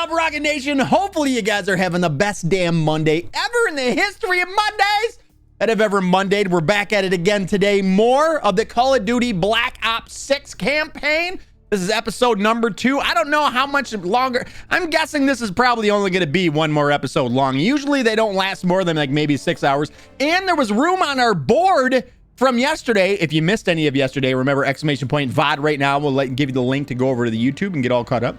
up, Rocket Nation? Hopefully you guys are having the best damn Monday ever in the history of Mondays that have ever Mondayed. We're back at it again today. More of the Call of Duty Black Ops 6 campaign. This is episode number 2. I don't know how much longer. I'm guessing this is probably only going to be one more episode long. Usually they don't last more than like maybe 6 hours. And there was room on our board from yesterday. If you missed any of yesterday, remember exclamation point VOD right now. We'll give you the link to go over to the YouTube and get all caught up.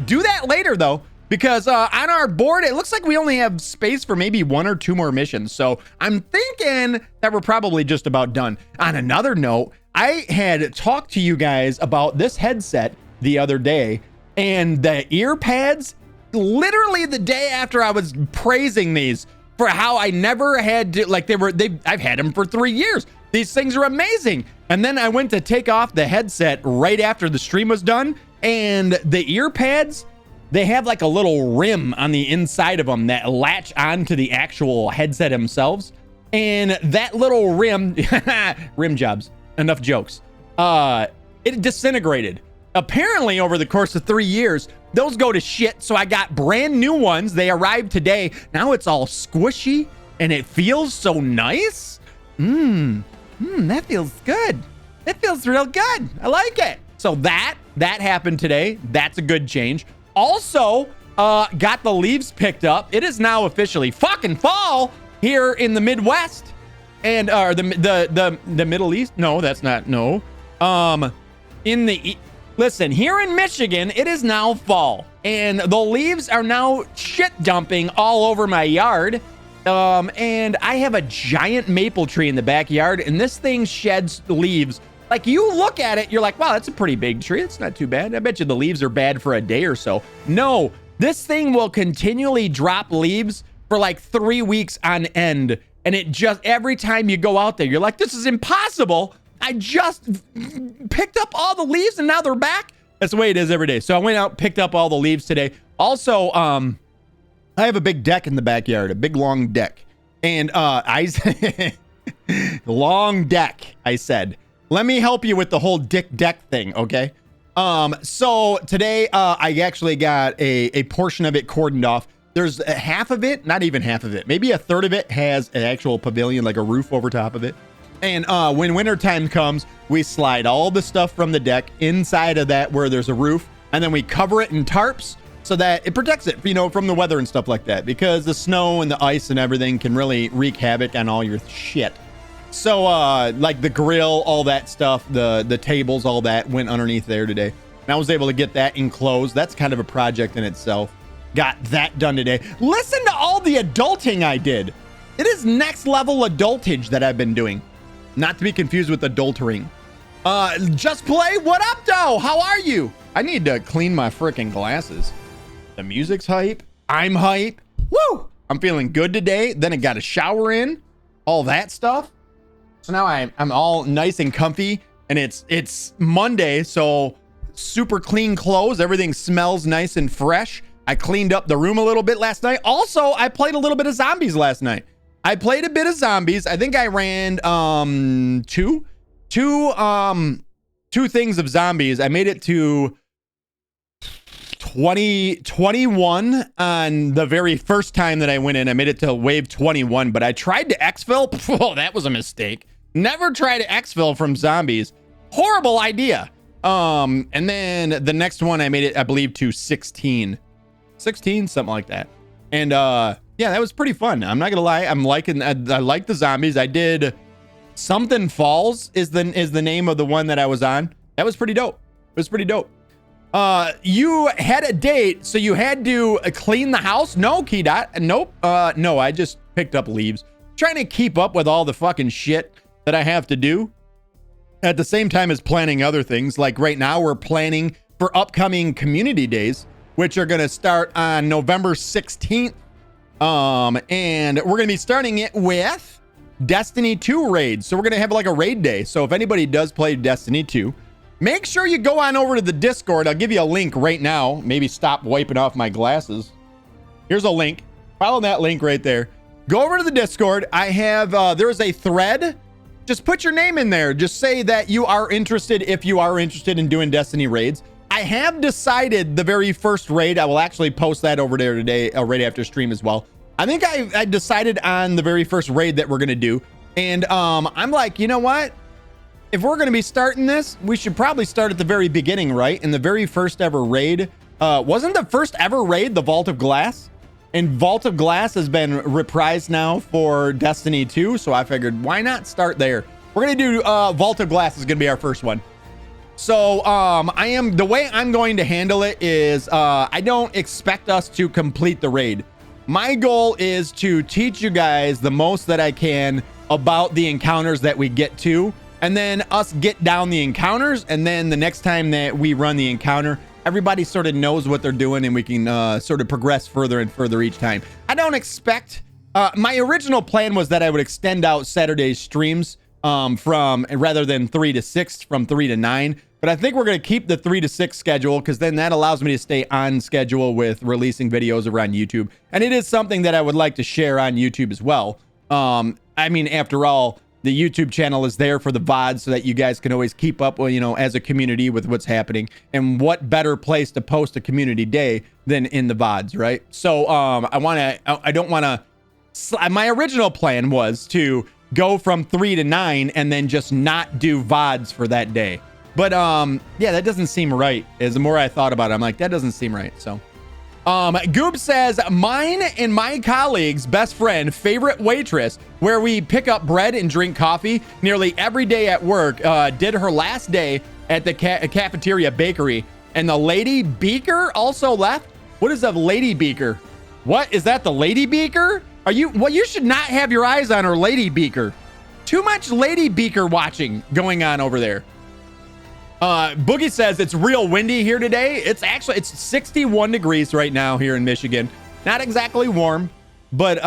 Do that later though, because on our board, it looks like we only have space for maybe 1 or 2 more missions. So I'm thinking that we're probably just about done. On another note, I had talked to you guys about this headset the other day and the ear pads, literally the day after I was praising these for how I never had to, like I've had them for 3 years. These things are amazing. And then I went to take off the headset right after the stream was done, and the ear pads, they have like a little rim on the inside of them that latch onto the actual headset themselves. And that little rim, rim jobs, enough jokes. It disintegrated. Apparently over the course of 3 years, those go to shit. So I got brand new ones. They arrived today. Now it's all squishy and it feels so nice. That feels good. That feels real good. I like it. So that happened today. That's a good change. Also, got the leaves picked up. It is now officially fucking fall here in the Midwest and the Middle East. No, that's not. No. Listen, here in Michigan, it is now fall and the leaves are now shit dumping all over my yard. And I have a giant maple tree in the backyard and this thing sheds leaves. Like you look at it, you're like, wow, that's a pretty big tree. It's not too bad. I bet you the leaves are bad for a day or so. No, this thing will continually drop leaves for like 3 weeks on end. And it just, every time you go out there, you're like, this is impossible. I just picked up all the leaves and now they're back. That's the way it is every day. So I went out, picked up all the leaves today. Also, I have a big deck in the backyard, a big long deck. And long deck, I said. Let me help you with the whole dick deck thing, okay? So today I actually got a portion of it cordoned off. There's half of it, not even half of it, maybe a third of it has an actual pavilion, like a roof over top of it. And when wintertime comes, we slide all the stuff from the deck inside of that where there's a roof, and then we cover it in tarps so that it protects it, you know, from the weather and stuff like that, because the snow and the ice and everything can really wreak havoc on all your shit. So like the grill, all that stuff, the tables, all that went underneath there today. And I was able to get that enclosed. That's kind of a project in itself. Got that done today. Listen to all the adulting I did. It is next level adultage that I've been doing. Not to be confused with adultering. Just Play, what up, though? How are you? I need to clean my freaking glasses. The music's hype. I'm hype. Woo! I'm feeling good today. Then I got a shower in. All that stuff. So now I'm all nice and comfy, and it's Monday, so super clean clothes. Everything smells nice and fresh. I cleaned up the room a little bit last night. Also, I played a little bit of zombies last night. I played a bit of zombies. I think I ran two things of zombies. I made it to 21 on the very first time that I went in. I made it to wave 21, but I tried to exfil. Oh, that was a mistake. Never try to exfil from zombies. Horrible idea. And then the next one I made it, I believe, to 16, something like that. And yeah, that was pretty fun. I'm not gonna lie. I like the zombies. I did Something Falls is the name of the one that I was on. That was pretty dope. It was pretty dope. You had a date, so you had to clean the house? No, Key Dot. Nope. No, I just picked up leaves. Trying to keep up with all the fucking shit that I have to do at the same time as planning other things. Like right now, we're planning for upcoming community days, which are going to start on November 16th. And we're going to be starting it with Destiny 2 raids. So we're going to have like a raid day. So if anybody does play Destiny 2, make sure you go on over to the Discord. I'll give you a link right now. Maybe stop wiping off my glasses. Here's a link. Follow that link right there. Go over to the Discord. I have, there is a thread. Just put your name in there. Just say that you are interested if you are interested in doing Destiny raids. I have decided the very first raid. I will actually post that over there today, right after stream as well. I think I decided on the very first raid that we're going to do. And I'm like, you know what? If we're going to be starting this, we should probably start at the very beginning, right? And the very first ever raid, wasn't the first ever raid the Vault of Glass? And Vault of Glass has been reprised now for Destiny 2. So I figured, why not start there? We're going to do Vault of Glass is going to be our first one. So the way I'm going to handle it is I don't expect us to complete the raid. My goal is to teach you guys the most that I can about the encounters that we get to, and then us get down the encounters, and then the next time that we run the encounter, everybody sort of knows what they're doing, and we can sort of progress further and further each time. I don't expect my original plan was that I would extend out Saturday's streams from rather than 3 to 6 from 3 to 9, but I think we're going to keep the 3 to 6 schedule, because then that allows me to stay on schedule with releasing videos around YouTube, and it is something that I would like to share on YouTube as well. I mean, after all, the YouTube channel is there for the VODs so that you guys can always keep up, you know, as a community with what's happening, and what better place to post a community day than in the VODs, right? So I don't want to, my original plan was to go from 3 to 9 and then just not do VODs for that day. But yeah, that doesn't seem right. As the more I thought about it, I'm like, that doesn't seem right. So Goob says, mine and my colleague's best friend, favorite waitress, where we pick up bread and drink coffee nearly every day at work, did her last day at the cafeteria bakery, and the lady beaker also left. What is a lady beaker? What is that? The lady beaker? Are you, well, you should not have your eyes on her lady beaker. Too much lady beaker watching going on over there. Boogie says it's real windy here today. It's 61 degrees right now here in Michigan. Not exactly warm, but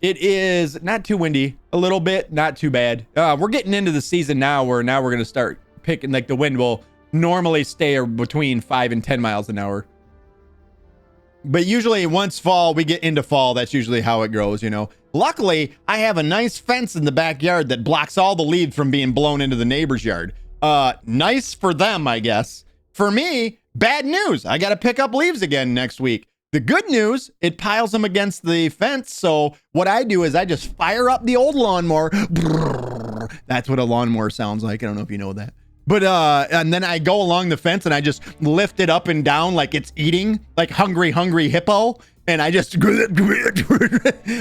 it is not too windy. A little bit, not too bad. We're getting into the season now where we're going to start picking, like the wind will normally stay between 5 and 10 miles an hour. But usually once fall, we get into fall. That's usually how it goes, you know. Luckily, I have a nice fence in the backyard that blocks all the leaves from being blown into the neighbor's yard. Nice for them, I guess. For me, bad news. I got to pick up leaves again next week. The good news, it piles them against the fence. So what I do is I just fire up the old lawnmower. That's what a lawnmower sounds like. I don't know if you know that. But, and then I go along the fence and I just lift it up and down like it's eating, like hungry hippo. And I just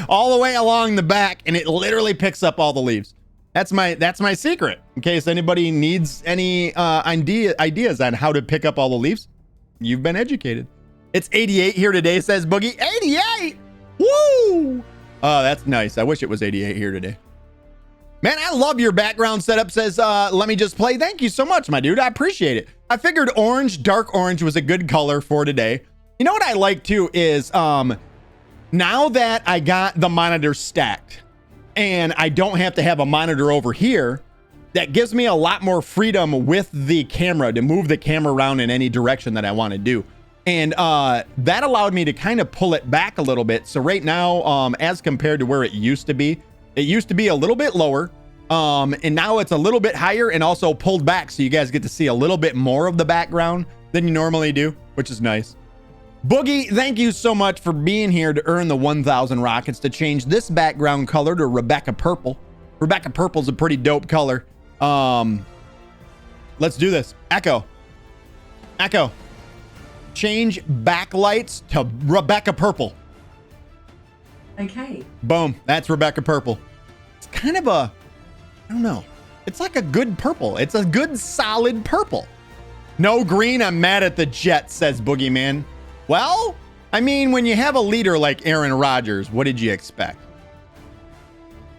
all the way along the back, and it literally picks up all the leaves. That's my secret, in case anybody needs any ideas on how to pick up all the leaves. You've been educated. It's 88 here today, says Boogie. 88! Woo! Oh, that's nice. I wish it was 88 here today. Man, I love your background setup, says, let me just play. Thank you so much, my dude. I appreciate it. I figured orange, dark orange was a good color for today. You know what I like, too, is now that I got the monitor stacked, and I don't have to have a monitor over here, that gives me a lot more freedom with the camera to move the camera around in any direction that I want to do. And that allowed me to kind of pull it back a little bit. So right now, as compared to where it used to be a little bit lower. And now it's a little bit higher and also pulled back. So you guys get to see a little bit more of the background than you normally do, which is nice. Boogie, thank you so much for being here to earn the 1,000 rockets to change this background color to Rebecca Purple. Rebecca Purple's a pretty dope color. Let's do this. Echo. Change backlights to Rebecca Purple. Okay. Boom. That's Rebecca Purple. It's kind of a, I don't know. It's like a good purple. It's a good solid purple. No green, I'm mad at the Jets, says Boogeyman. Well, I mean, when you have a leader like Aaron Rodgers, what did you expect?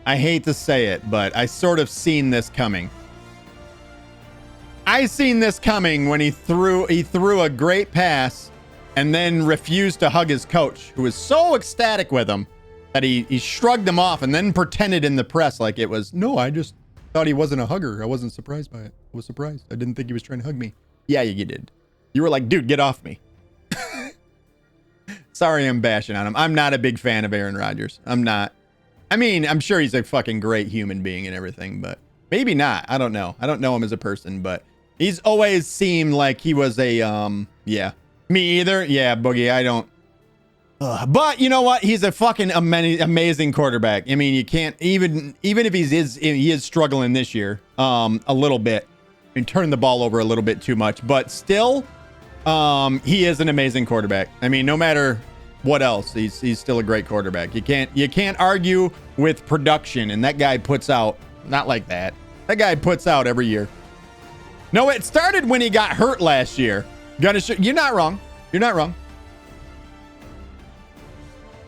I hate to say it, but I sort of seen this coming. I seen this coming when he threw a great pass and then refused to hug his coach, who was so ecstatic with him that he shrugged him off and then pretended in the press like it was, no, I just thought he wasn't a hugger. I wasn't surprised by it. I was surprised. I didn't think he was trying to hug me. Yeah, you did. You were like, dude, get off me. Sorry, I'm bashing on him. I'm not a big fan of Aaron Rodgers. I'm not. I mean, I'm sure he's a fucking great human being and everything, but maybe not. I don't know. I don't know him as a person, but He's always seemed like he was a, yeah. Me either. Yeah, Boogie, I don't. But you know what? He's a fucking amazing quarterback. I mean, you can't even if he is struggling this year, a little bit, and turn the ball over a little bit too much, but still, he is an amazing quarterback. I mean, no matter what else, he's still a great quarterback. You can't argue with production, and that guy puts out, not like that. That guy puts out every year. No, it started when he got hurt last year. You're not wrong. You're not wrong.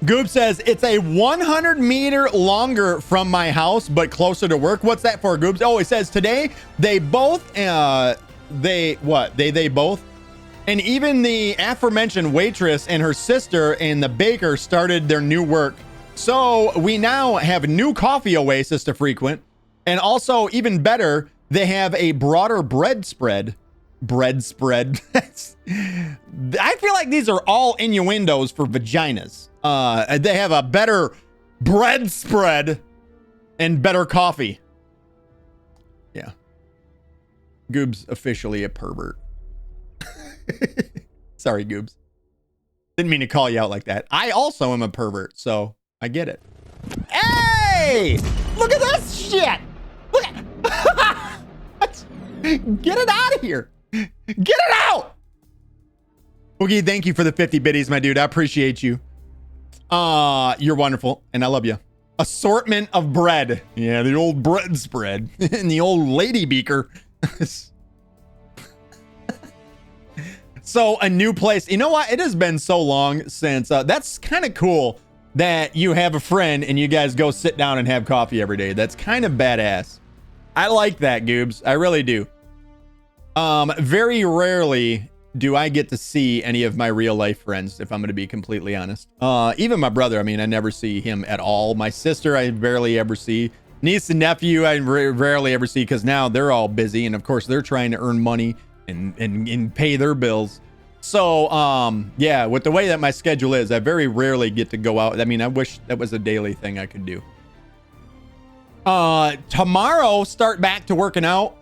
Goob says it's a 100 meter longer from my house, but closer to work. What's that for, Goobs? Oh, it says today they both, they both, and even the aforementioned waitress and her sister and the baker started their new work. So we now have new coffee oasis to frequent, and also even better, they have a broader bread spread. I feel like these are all innuendos for vaginas. They have a better bread spread and better coffee. Yeah. Goob's officially a pervert. Sorry, Goobs. Didn't mean to call you out like that. I also am a pervert, so I get it. Hey! Look at this shit! Look at Get it out of here! Get it out! Boogie, thank you for the 50 biddies, my dude. I appreciate you. You're wonderful, and I love you. Assortment of bread. Yeah, the old bread spread. And the old lady beaker. So, a new place. You know what? It has been so long since... that's kind of cool that you have a friend and you guys go sit down and have coffee every day. That's kind of badass. I like that, Goobs. I really do. Very rarely do I get to see any of my real life friends, if I'm going to be completely honest. Even my brother, I mean, I never see him at all. My sister, I barely ever see. Niece and nephew, I rarely ever see because now they're all busy. And of course, they're trying to earn money and pay their bills. So, yeah, with the way that my schedule is, I very rarely get to go out. I mean, I wish that was a daily thing I could do. Tomorrow, start back to working out.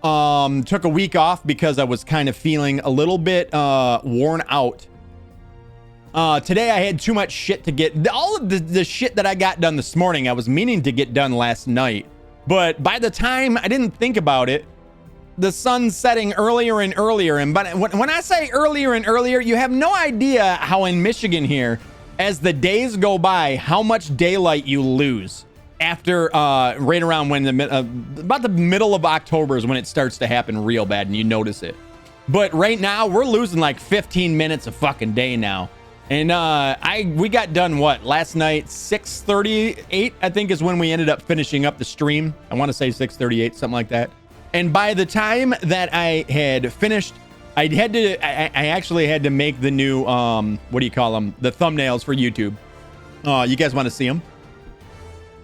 Took a week off because I was kind of feeling a little bit worn out. Today I had too much shit to get. All of the shit that I got done this morning, I was meaning to get done last night. But by the time I didn't think about it, the sun's setting earlier and earlier. And but when I say earlier and earlier, you have no idea how in Michigan here, as the days go by, how much daylight you lose. After right around when about the middle of October is when it starts to happen real bad and you notice it. But right now we're losing like 15 minutes a fucking day now. And we got done last night 6:38 I think is when we ended up finishing up the stream. I want to say 6:38, something like that. And by the time that I had finished, I actually had to make the new what do you call them, the thumbnails for YouTube. You guys want to see them?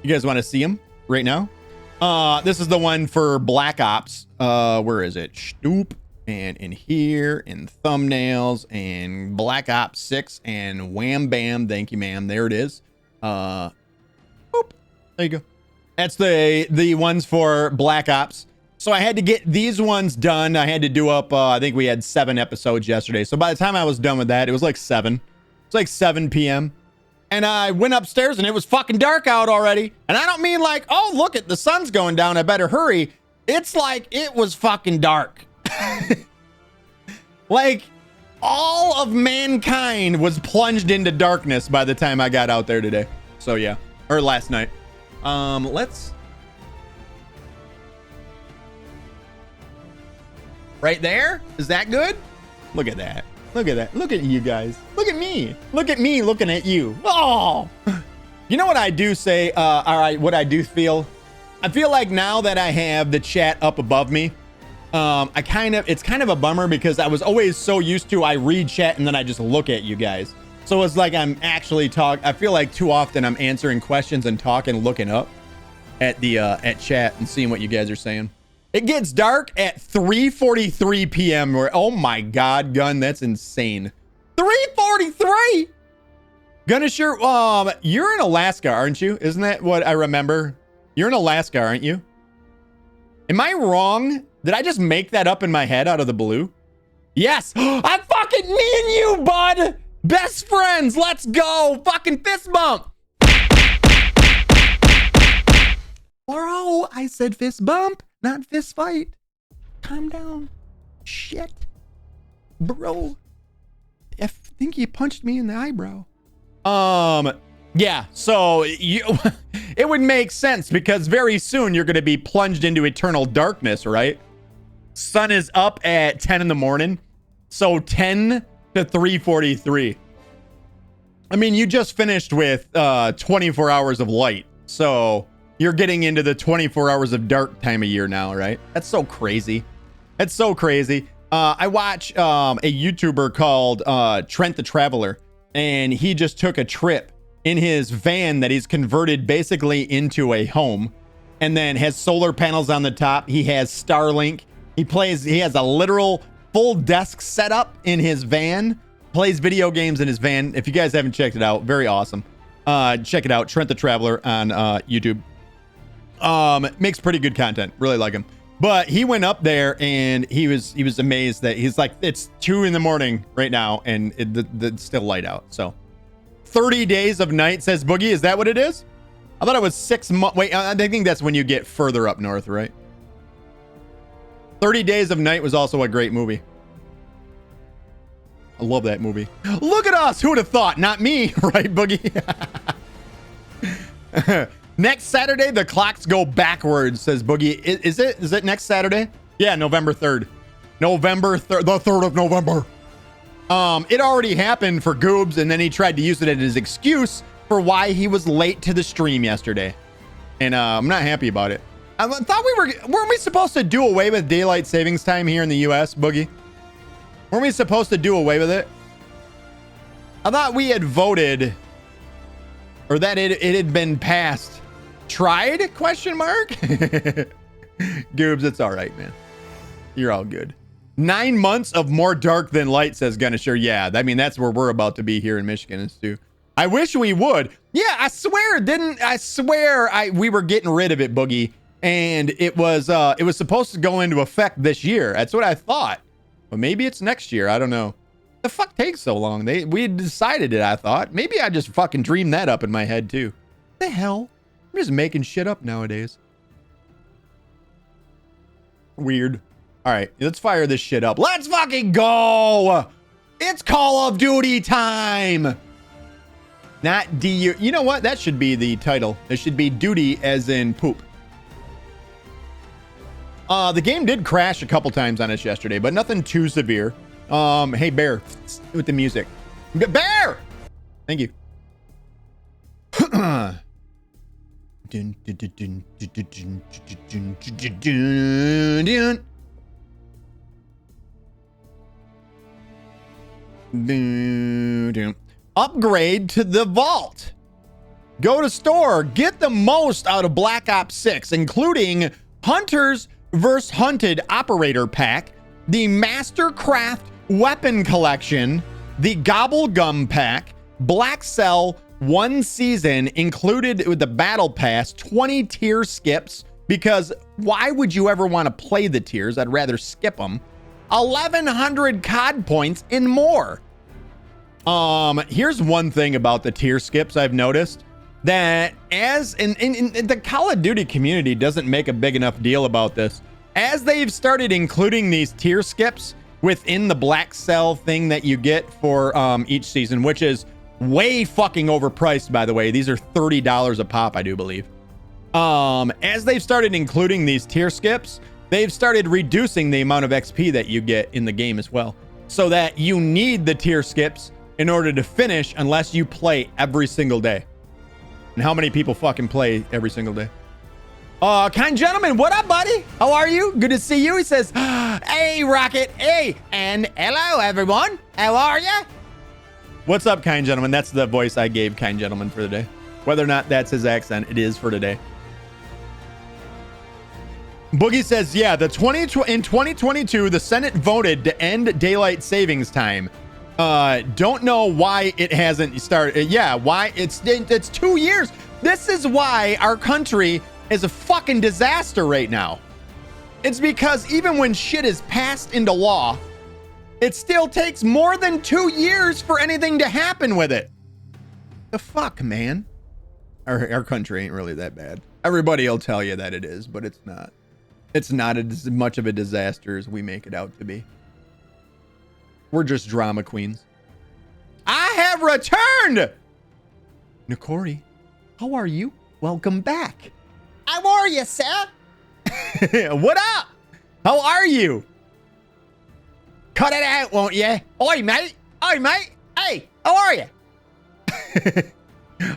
You guys want to see them right now? This is the one for Black Ops. Where is it? Stoop. And in here, in thumbnails, and Black Ops 6, and wham bam. Thank you, ma'am. There it is. Boop. There you go. That's the ones for Black Ops. So I had to get these ones done. I had to do up, I think we had 7 episodes yesterday. So by the time I was done with that, it was like 7. It's like 7 p.m. And I went upstairs and it was fucking dark out already. And I don't mean like, oh, look at the sun's going down, I better hurry. It's like it was fucking dark. Like all of mankind was plunged into darkness by the time I got out there today. So yeah, or last night. Let's right there. Is that good? Look at that. Look at that. Look at you guys. Look at me. Look at me looking at you. Oh, you know what I do say? All right. What I do feel, I feel like now that I have the chat up above me, it's kind of a bummer because I was always so used to, I read chat and then I just look at you guys. So it's like I'm actually I feel like too often I'm answering questions and talking, looking up at the, at chat and seeing what you guys are saying. It gets dark at 3:43 p.m. Where, oh my God, Gun, that's insane. 3:43. Gunnisher, you're in Alaska, aren't you? Isn't that what I remember? You're in Alaska, aren't you? Am I wrong Did I just make that up in my head out of the blue? Yes. I'm fucking me and you, bud. Best friends. Let's go. Fucking fist bump. Bro, I said fist bump, not fist fight. Calm down. Shit. Bro. I think you punched me in the eyebrow. Yeah, so it would make sense because very soon you're going to be plunged into eternal darkness, right? Sun is up at 10 in the morning. So 10 to 3:43. I mean, you just finished with 24 hours of light. So you're getting into the 24 hours of dark time of year now, right? That's so crazy. That's so crazy. I watch a YouTuber called Trent the Traveler, and he just took a trip in his van that he's converted basically into a home, and then has solar panels on the top. He has Starlink. He has a literal full desk setup in his van, plays video games in his van. If you guys haven't checked it out, very awesome. Check it out, Trent the Traveler on YouTube. Makes pretty good content. Really like him. But he went up there and he was amazed that he's like, it's 2 in the morning right now and it's still light out. So 30 days of night, says Boogie. Is that what it is? I thought it was 6 months. Wait, I think that's when you get further up north, right? 30 Days of Night was also a great movie. I love that movie. Look at us. Who would have thought? Not me, right, Boogie? Next Saturday, the clocks go backwards, says Boogie. Is it next Saturday? Yeah, November 3rd. November 3rd, the 3rd of November. It already happened for Goobs, and then he tried to use it as his excuse for why he was late to the stream yesterday. And I'm not happy about it. I thought weren't we supposed to do away with daylight savings time here in the US, Boogie? Weren't we supposed to do away with it? I thought we had voted, or that it had been passed. Tried? Question mark? Goobs, it's all right, man. You're all good. 9 months of more dark than light, says Gunnisher. Yeah, I mean, that's where we're about to be here in Michigan, too. I wish we would. Yeah, I swear we were getting rid of it, Boogie. And it was supposed to go into effect this year. That's what I thought. But maybe it's next year. I don't know. The fuck takes so long? We decided it, I thought. Maybe I just fucking dreamed that up in my head, too. The hell? I'm just making shit up nowadays. Weird. All right, let's fire this shit up. Let's fucking go! It's Call of Duty time! Not D-U. You know what? That should be the title. It should be duty as in poop. The game did crash a couple times on us yesterday, but nothing too severe. Hey, Bear, with the music. Bear! Thank you. Upgrade to the vault. Go to store. Get the most out of Black Ops 6, including Hunters vs. Hunted Operator Pack, the Mastercraft Weapon Collection, the Gobblegum Pack, Black Cell 1 season included with the Battle Pass, 20 tier skips, because why would you ever want to play the tiers? I'd rather skip them. 1,100 COD points and more. Here's one thing about the tier skips I've noticed. That as in the Call of Duty community doesn't make a big enough deal about this. As they've started including these tier skips within the Black Cell thing that you get for each season, which is way fucking overpriced, by the way. These are $30 a pop, I do believe. As they've started including these tier skips, they've started reducing the amount of XP that you get in the game as well. So that you need the tier skips in order to finish unless you play every single day. And how many people fucking play every single day? Kind gentleman, what up, buddy? How are you? Good to see you. He says, hey, Rocket. Hey, and hello, everyone. How are ya? What's up, kind gentleman? That's the voice I gave kind gentleman for the day. Whether or not that's his accent, it is for today. Boogie says, yeah, in 2022, the Senate voted to end daylight savings time. Don't know why it hasn't started. Yeah, why? It's 2 years. This is why our country is a fucking disaster right now. It's because even when shit is passed into law, it still takes more than 2 years for anything to happen with it. The fuck, man? Our country ain't really that bad. Everybody will tell you that it is, but it's not. It's not as much of a disaster as we make it out to be. We're just drama queens. I have returned! Nakori, how are you? Welcome back. How are you, sir? What up? How are you? Cut it out, won't you? Oi, mate. Oi, mate. Hey, how are you?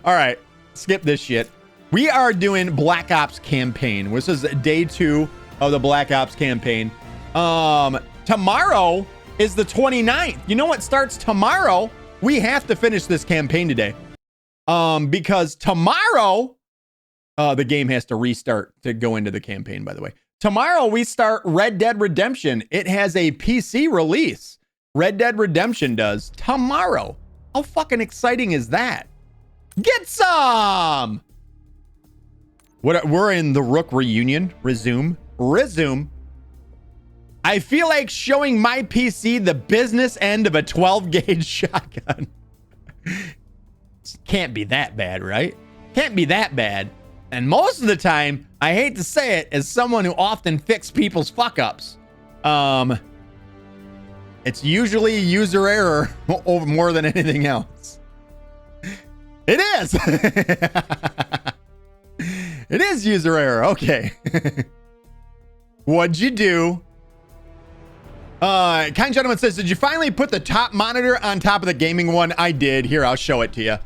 All right, skip this shit. We are doing Black Ops campaign. This is day 2 of the Black Ops campaign. Tomorrow is the 29th. You know what starts tomorrow? We have to finish this campaign today. Because tomorrow, the game has to restart to go into the campaign, by the way. Tomorrow we start Red Dead Redemption. It has a PC release. Red Dead Redemption does tomorrow. How fucking exciting is that? Get some! We're in the Rook reunion. Resume. I feel like showing my PC the business end of a 12 gauge shotgun. Can't be that bad, right? Can't be that bad. And most of the time, I hate to say it, as someone who often fixes people's fuck ups, it's usually user error over more than anything else. It is. It is user error. Okay. What'd you do? Kind gentleman says, did you finally put the top monitor on top of the gaming one? I did. Here, I'll show it to you.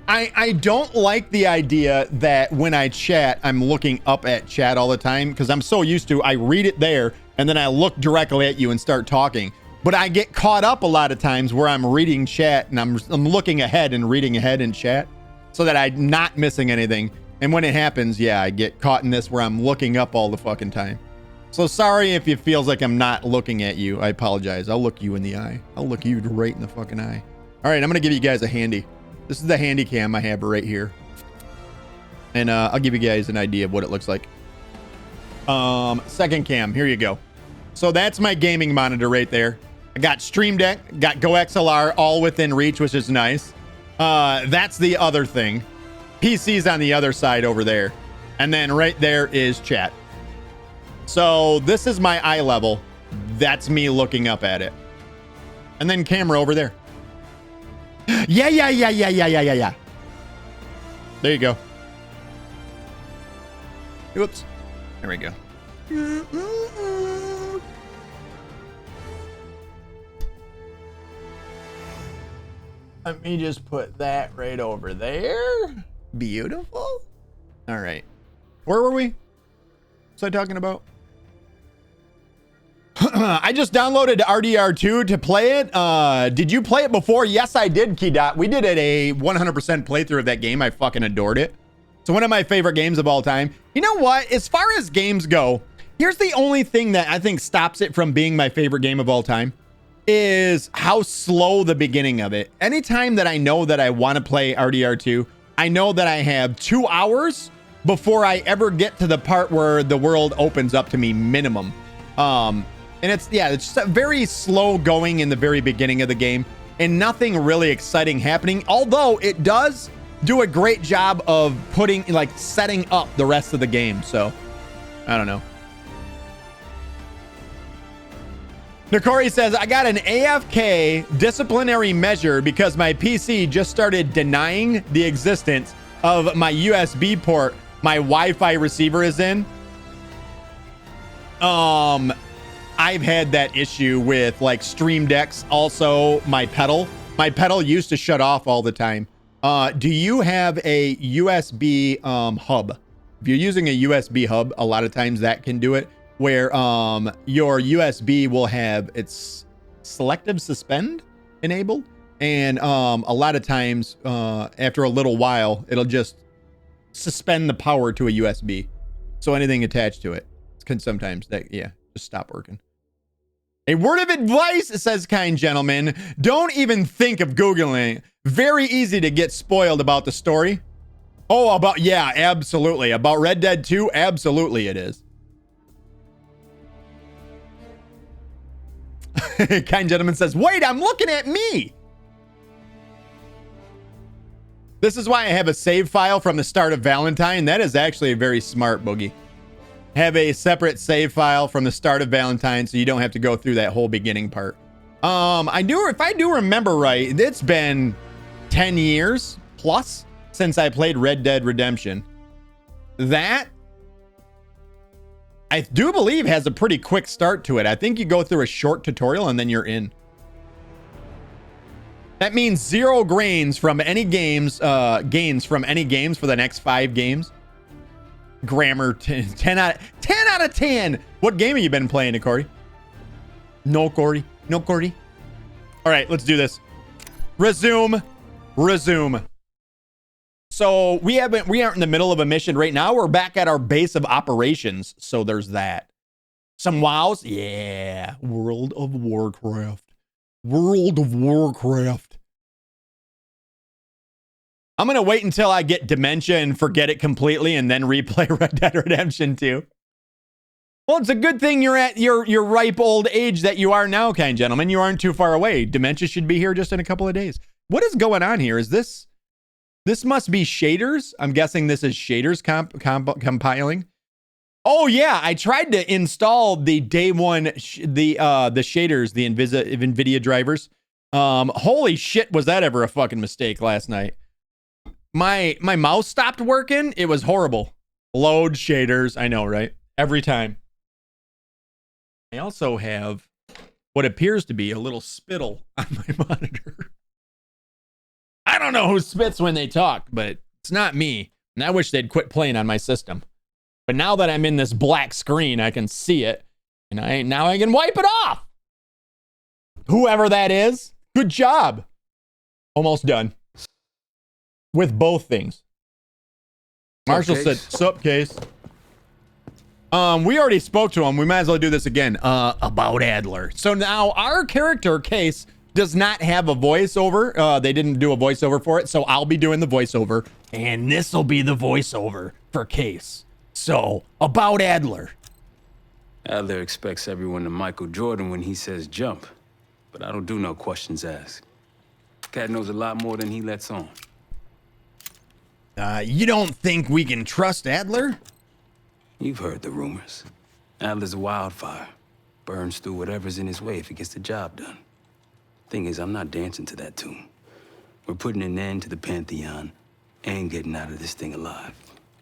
I don't like the idea that when I chat, I'm looking up at chat all the time because I'm so used to, I read it there and then I look directly at you and start talking. But I get caught up a lot of times where I'm reading chat and I'm looking ahead and reading ahead in chat so that I'm not missing anything. And when it happens, yeah, I get caught in this where I'm looking up all the fucking time. So sorry if it feels like I'm not looking at you. I apologize. I'll look you in the eye. I'll look you right in the fucking eye. All right, I'm going to give you guys a handy. This is the handy cam I have right here. And I'll give you guys an idea of what it looks like. Second cam, here you go. So that's my gaming monitor right there. I got Stream Deck, got Go XLR all within reach, which is nice. That's the other thing. PC's on the other side over there. And then right there is chat. So this is my eye level. That's me looking up at it. And then camera over there. Yeah. There you go. Oops. There we go. Let me just put that right over there. Beautiful. All right. Where were we? What's I talking about? I just downloaded RDR2 to play it. Did you play it before? Yes, I did, Keydot. We did a 100% playthrough of that game. I fucking adored it. It's one of my favorite games of all time. You know what? As far as games go, here's the only thing that I think stops it from being my favorite game of all time is how slow the beginning of it. Anytime that I know that I want to play RDR2, I know that I have 2 hours before I ever get to the part where the world opens up to me minimum. And it's just very slow going in the very beginning of the game and nothing really exciting happening. Although it does do a great job of setting up the rest of the game. So I don't know. Nakori says, I got an AFK disciplinary measure because my PC just started denying the existence of my USB port my Wi-Fi receiver is in. I've had that issue with like Stream Decks. Also, my pedal used to shut off all the time. Do you have a USB hub? If you're using a USB hub, a lot of times that can do it, where your USB will have its selective suspend enabled, and a lot of times after a little while it'll just suspend the power to a USB, so anything attached to it can sometimes just stop working. A word of advice, says kind gentleman, don't even think of Googling. Very easy to get spoiled about the story. Oh, absolutely. About Red Dead 2, absolutely it is. Kind gentleman says, wait, I'm looking at me. This is why I have a save file from the start of Valentine. That is actually very smart, Boogie. Have a separate save file from the start of Valentine so you don't have to go through that whole beginning part. If I do remember right, it's been 10 years plus since I played Red Dead Redemption. That, I do believe, has a pretty quick start to it. I think you go through a short tutorial and then you're in. That means 0 gains from any games, gains from any games for the next 5 games. Grammar 10 out of 10. What game have you been playing, Corey? No, Corey. No, Corey. All right, let's do this. Resume. So we aren't in the middle of a mission right now. We're back at our base of operations. So there's that. Some wows. Yeah. World of Warcraft. I'm going to wait until I get dementia and forget it completely and then replay Red Dead Redemption 2. Well, it's a good thing you're at your ripe old age that you are now, kind gentlemen. You aren't too far away. Dementia should be here just in a couple of days. What is going on here? Is this must be shaders? I'm guessing this is shaders compiling. Oh yeah, I tried to install the day one the shaders, the NVIDIA drivers. Holy shit, was that ever a fucking mistake last night? My mouse stopped working. It was horrible. Load shaders. I know, right? Every time. I also have what appears to be a little spittle on my monitor. I don't know who spits when they talk, but it's not me. And I wish they'd quit playing on my system. But now that I'm in this black screen, I can see it. And now I can wipe it off. Whoever that is, good job. Almost done. With both things. Marshall said, sup, Case. We already spoke to him. We might as well do this again. About Adler. So now our character, Case, does not have a voiceover. They didn't do a voiceover for it, so I'll be doing the voiceover. And this will be the voiceover for Case. So, about Adler. Adler expects everyone to Michael Jordan when he says jump. But I don't do no questions asked. Cat knows a lot more than he lets on. You don't think we can trust Adler? You've heard the rumors. Adler's a wildfire. Burns through whatever's in his way if he gets the job done. Thing is, I'm not dancing to that tune. We're putting an end to the Pantheon and getting out of this thing alive.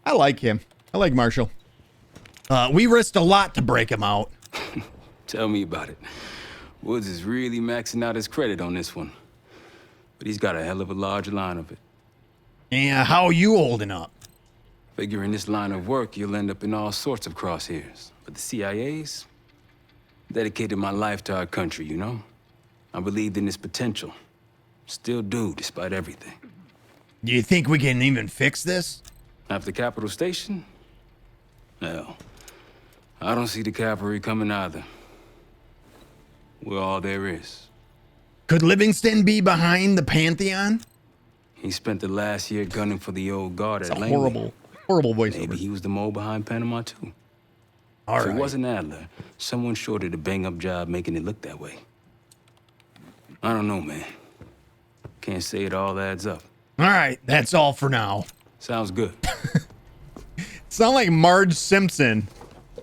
I like him. I like Marshall. We risked a lot to break him out. Tell me about it. Woods is really maxing out his credit on this one. But he's got a hell of a large line of it. Yeah, how are you holding up? Figure in this line of work, you'll end up in all sorts of crosshairs. But the CIA's dedicated my life to our country, you know? I believed in its potential. Still do, despite everything. Do you think we can even fix this? After Capital Station? Hell, I don't see the cavalry coming either. We're all there is. Could Livingston be behind the Pantheon? He spent the last year gunning for the old guard at Langley. Horrible voiceover. Maybe he was the mole behind Panama, too. All right. If it wasn't Adler, someone sure did a bang-up job making it look that way. I don't know, man. Can't say it all adds up. All right, that's all for now. Sounds good. Sound like Marge Simpson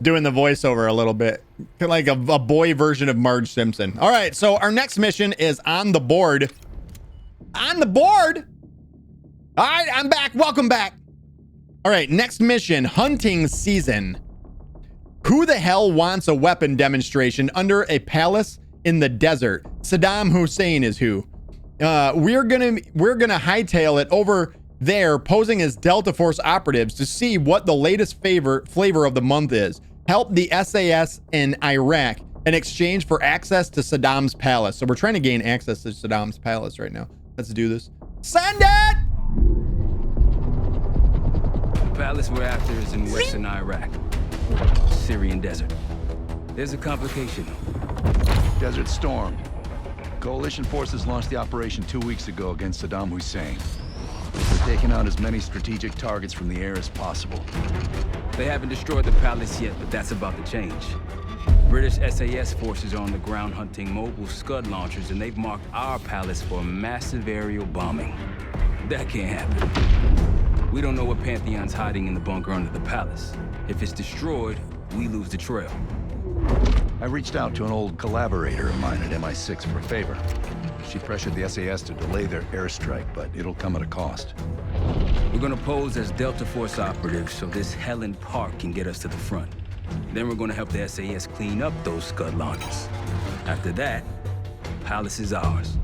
doing the voiceover a little bit. Like a boy version of Marge Simpson. All right, so our next mission is on the board. On the board? All right, I'm back. Welcome back. All right, next mission, hunting season. Who the hell wants a weapon demonstration under a palace in the desert? Saddam Hussein is who. We're gonna hightail it over there, posing as Delta Force operatives to see what the latest flavor of the month is. Help the SAS in Iraq in exchange for access to Saddam's palace. So we're trying to gain access to Saddam's palace right now. Let's do this. Send it! The palace we're after is in western Iraq. Syrian desert. There's a complication. Desert Storm. Coalition forces launched the operation 2 weeks ago against Saddam Hussein. We're taking out as many strategic targets from the air as possible. They haven't destroyed the palace yet, but that's about to change. British SAS forces are on the ground hunting mobile Scud launchers, and they've marked our palace for massive aerial bombing. That can't happen. We don't know what Pantheon's hiding in the bunker under the palace. If it's destroyed, we lose the trail. I reached out to an old collaborator of mine at MI6 for a favor. She pressured the SAS to delay their airstrike, but it'll come at a cost. We're gonna pose as Delta Force operatives so this Helen Park can get us to the front. Then we're gonna help the SAS clean up those Scud launchers. After that, Palace is ours.